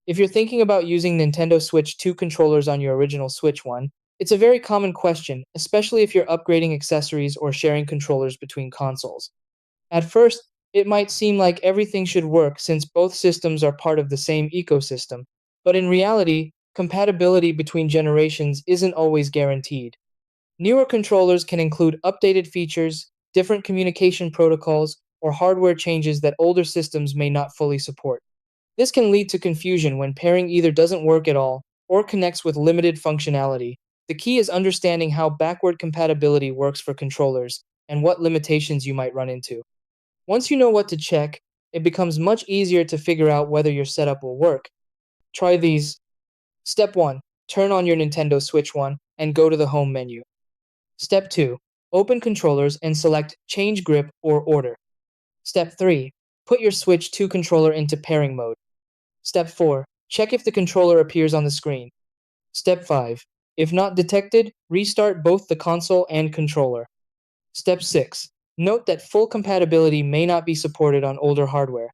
If you're thinking about using Nintendo Switch 2 controllers on your original Switch 1, it's a very common question, especially if you're upgrading accessories or sharing controllers between consoles. At first, it might seem like everything should work since both systems are part of the same ecosystem, but in reality, compatibility between generations isn't always guaranteed. Newer controllers can include updated features, different communication protocols, or hardware changes that older systems may not fully support. This can lead to confusion when pairing either doesn't work at all or connects with limited functionality. The key is understanding how backward compatibility works for controllers and what limitations you might run into. Once you know what to check, it becomes much easier to figure out whether your setup will work. Try these. Step 1. Turn on your Nintendo Switch 1 and go to the home menu. Step 2. Open controllers and select Change Grip or Order. Step 3. Put your Switch 2 controller into pairing mode. Step 4. Check if the controller appears on the screen. Step 5. If not detected, restart both the console and controller. Step 6. Note that full compatibility may not be supported on older hardware.